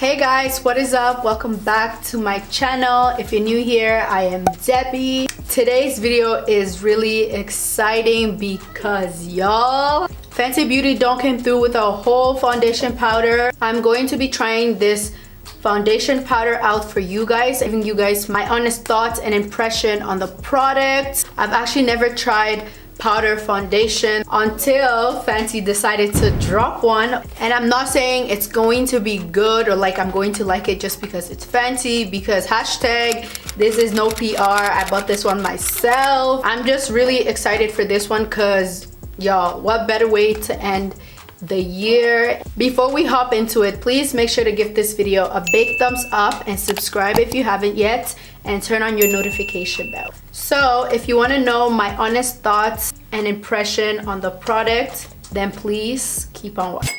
Hey guys, what is up? Welcome back to my channel. If you're new here, I am Debbie. Today's video is really exciting because y'all, Fenty Beauty don't came through with a whole foundation powder. I'm going to be trying this foundation powder out for you guys, giving you guys my honest thoughts and impression on the product. I've actually never tried powder foundation until Fenty decided to drop one, and I'm not saying it's going to be good or like I'm going to like it just because it's Fenty, because hashtag this is no PR. I bought this one myself. I'm just really excited for this one because y'all, what better way to end the year. Before we hop into it, please make sure to give this video a big thumbs up and subscribe if you haven't yet, and turn on your notification bell. So if you want to know my honest thoughts and impression on the product, then please keep on watching.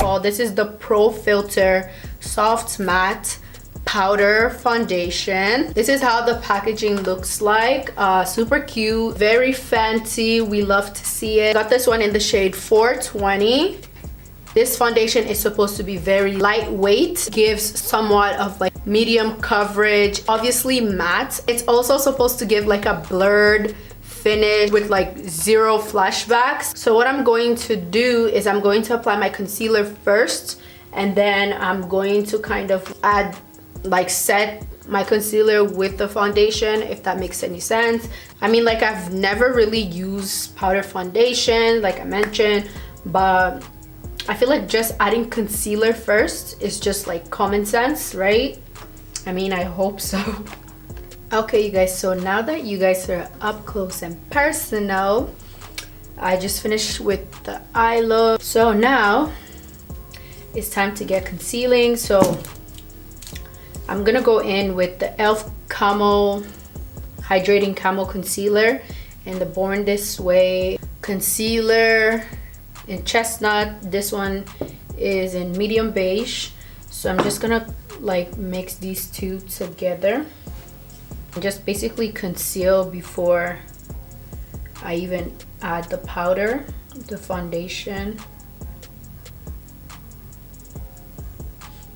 Oh, this is the Pro Filt'r Soft Matte Powder Foundation. This is how the packaging looks like. Super cute, very fancy. We love to see it. Got this one in the shade 420. This foundation is supposed to be very lightweight, gives somewhat of like medium coverage, obviously matte. It's also supposed to give like a blurred finish with like zero flashbacks. So what I'm going to do is I'm going to apply my concealer first, and then I'm going to kind of add like set my concealer with the foundation, if that makes any sense. I mean, like, I've never really used powder foundation like I mentioned, but I feel like just adding concealer first is just like common sense, right? I mean, I hope so. Okay, you guys, so now that you guys are up close and personal, I just finished with the eye look. So now it's time to get concealing. So I'm gonna go in with the e.l.f. Camo Hydrating Camo Concealer and the Born This Way Concealer in Chestnut. This one is in medium beige. So I'm just gonna like mix these two together and just basically conceal before I even add the powder, the foundation.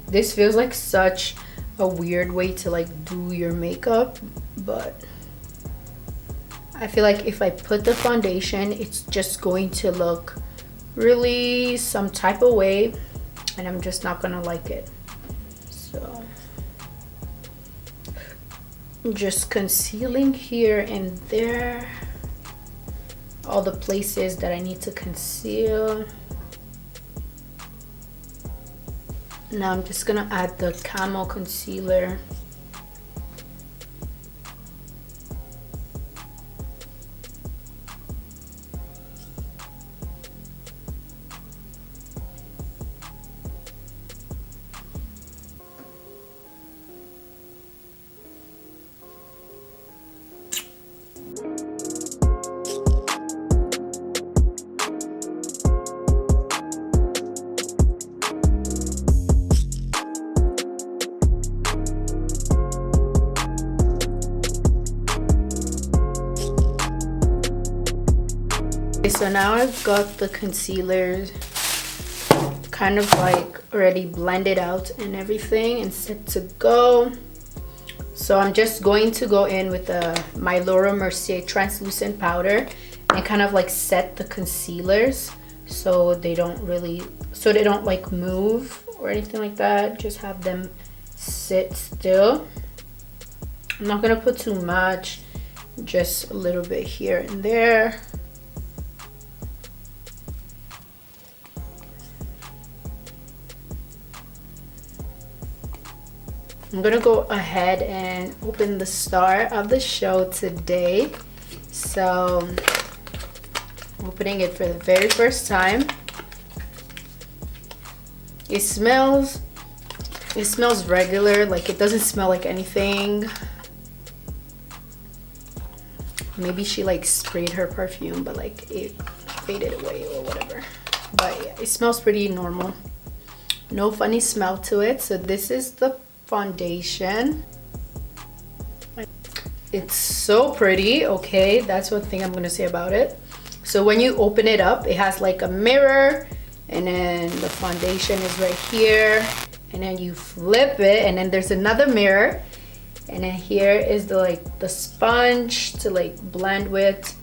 This feels like such a weird way to like do your makeup, but I feel like if I put the foundation, it's just going to look really some type of way, and I'm just not gonna like it. So I'm just concealing here and there, all the places that I need to conceal. Now I'm just gonna add the Camo concealer. Okay, so now I've got the concealer kind of like already blended out and everything and set to go. So I'm just going to go in with my Laura Mercier translucent powder and kind of like set the concealers so they don't like move or anything like that. Just have them sit still. I'm not gonna put too much, just a little bit here and there. I'm gonna go ahead and open the star of the show today. So opening it for the very first time. It smells regular, like it doesn't smell like anything. Maybe she like sprayed her perfume, but like it faded away or whatever. But yeah, it smells pretty normal. No funny smell to it. So this is the foundation. It's so pretty. Okay, that's one thing I'm gonna say about it. So when you open it up, it has like a mirror, and then the foundation is right here, and then you flip it, and then there's another mirror, and then here is the sponge to like blend with.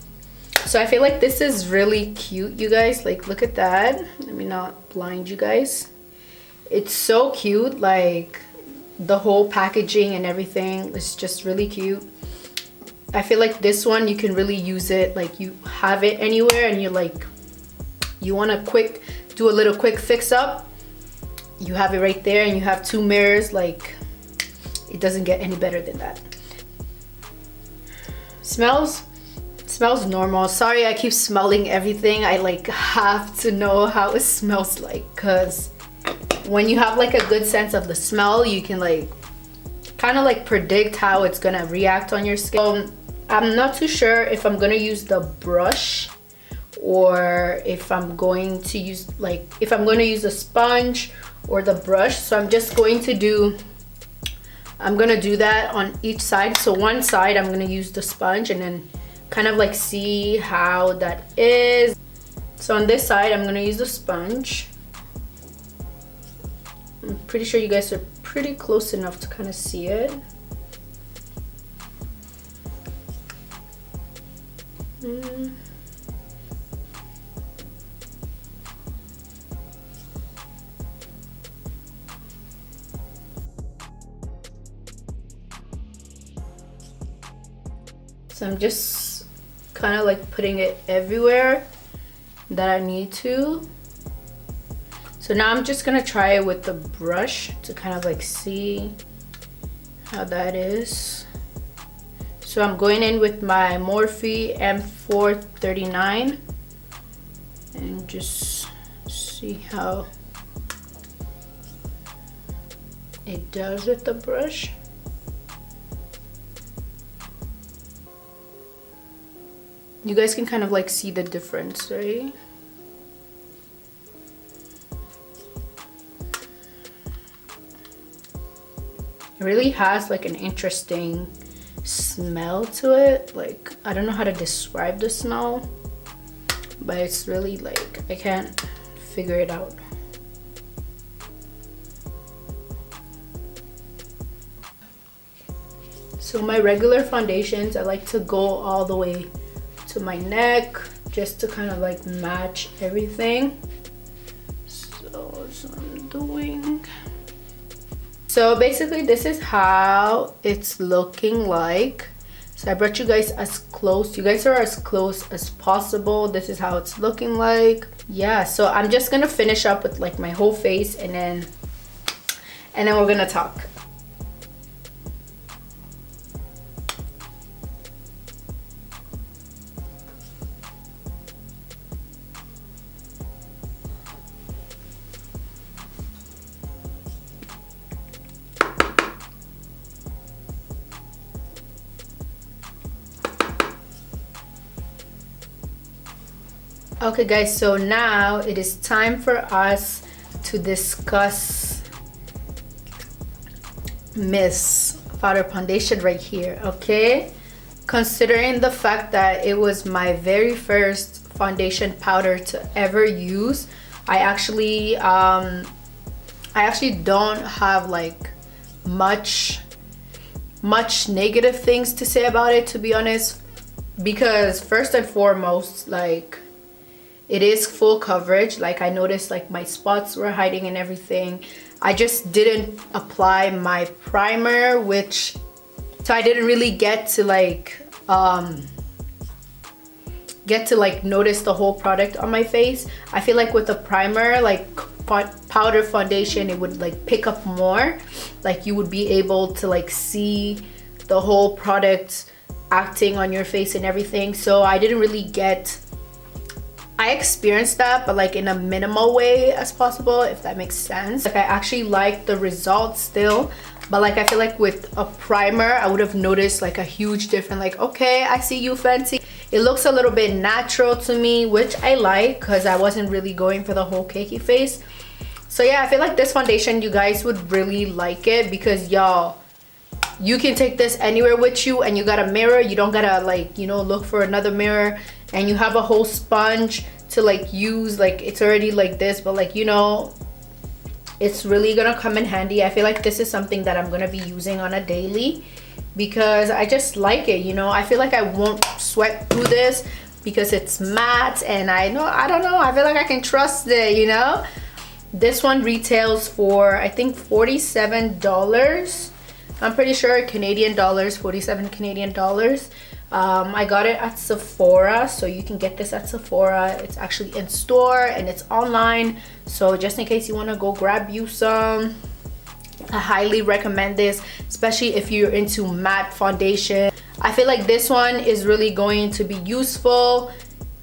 So I feel like this is really cute, you guys. Like, look at that. Let me not blind you guys. It's so cute. Like, the whole packaging and everything is just really cute. I feel like this one, you can really use it, like you have it anywhere and you want to do a little quick fix up. You have it right there, and you have 2 mirrors. Like, it doesn't get any better than that. Smells normal. Sorry, I keep smelling everything. I like have to know how it smells like, because when you have like a good sense of the smell, you can like kind of like predict how it's gonna react on your skin. I'm not too sure if I'm gonna use the brush or if I'm going to use the sponge or the brush. So I'm gonna do that on each side. So one side I'm gonna use the sponge and then kind of like see how that is. So on this side I'm gonna use the sponge. I'm pretty sure you guys are pretty close enough to kind of see it. So I'm just kind of like putting it everywhere that I need to. So now I'm just gonna try it with the brush to kind of like see how that is. So I'm going in with my Morphe M439 and just see how it does with the brush. You guys can kind of like see the difference, right? It really has like an interesting smell to it. Like, I don't know how to describe the smell, but it's really like, I can't figure it out. So my regular foundations, I like to go all the way to my neck just to kind of like match everything. So that's what I'm doing. So basically this is how it's looking like. So I brought you guys as close, you guys are as close as possible. This is how it's looking like. Yeah, so I'm just gonna finish up with like my whole face and then we're gonna talk. Okay guys, so now it is time for us to discuss Miss Powder Foundation right here, okay? Considering the fact that it was my very first foundation powder to ever use, I actually don't have like much negative things to say about it, to be honest, because first and foremost, like, it is full coverage. Like, I noticed like my spots were hiding and everything. I just didn't apply my primer, so I didn't really get to notice the whole product on my face. I feel like with a primer, like powder foundation, it would like pick up more. Like, you would be able to like see the whole product acting on your face and everything. So I didn't really I experienced that, but like in a minimal way as possible, if that makes sense. Like, I actually like the results still, but like I feel like with a primer, I would have noticed like a huge difference. Like, okay, I see you, Fenty. It looks a little bit natural to me, which I like because I wasn't really going for the whole cakey face. So yeah, I feel like this foundation, you guys would really like it because y'all, You can take this anywhere with you, and you got a mirror. You don't gotta like, you know, look for another mirror, and you have a whole sponge to like use. Like it's already like this, but like, you know, it's really gonna come in handy. I feel like this is something that I'm gonna be using on a daily because I just like it, you know. I feel like I won't sweat through this because it's matte, and I don't know, I feel like I can trust it, you know. This one retails for I think $47. I'm pretty sure Canadian dollars, 47 Canadian dollars. I got it at Sephora, so you can get this at Sephora. It's actually in store and it's online, so just in case you want to go grab you some, I highly recommend this, especially if you're into matte foundation. I feel like this one is really going to be useful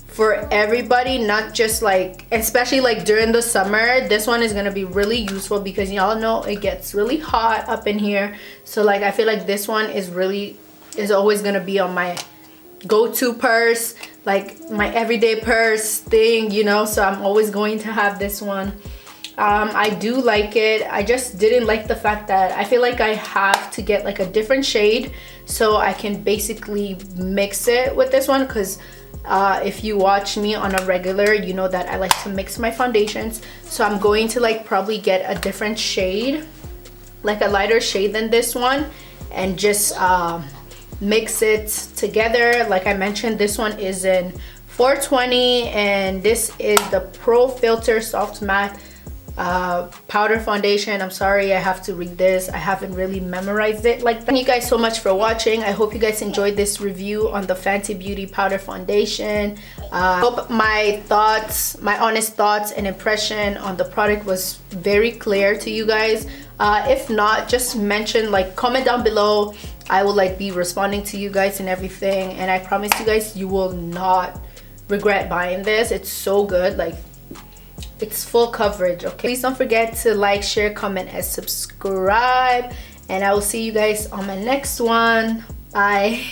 for everybody, not just like, especially like during the summer. This one is going to be really useful because y'all know it gets really hot up in here. So like I feel like this one is always going to be on my go-to purse, like my everyday purse thing, you know. So I'm always going to have this one. I do like it. I just didn't like the fact that I feel like I have to get like a different shade so I can basically mix it with this one, because if you watch me on a regular, you know that I like to mix my foundations. So I'm going to like probably get a different shade, like a lighter shade than this one, and just mix it together. Like I mentioned, this one is in 420, and this is the Pro Filt'r Soft Matte powder foundation. I'm sorry, I have to read this. I haven't really memorized it like that. Thank you guys so much for watching. I hope you guys enjoyed this review on the Fenty Beauty powder foundation. I hope my thoughts, my honest thoughts and impression on the product was very clear to you guys. If not, just mention, like, comment down below. I will like be responding to you guys and everything, and I promise you guys, you will not regret buying this. It's so good. Like, it's full coverage. Okay, please don't forget to like, share, comment, and subscribe, and I will see you guys on my next one. Bye.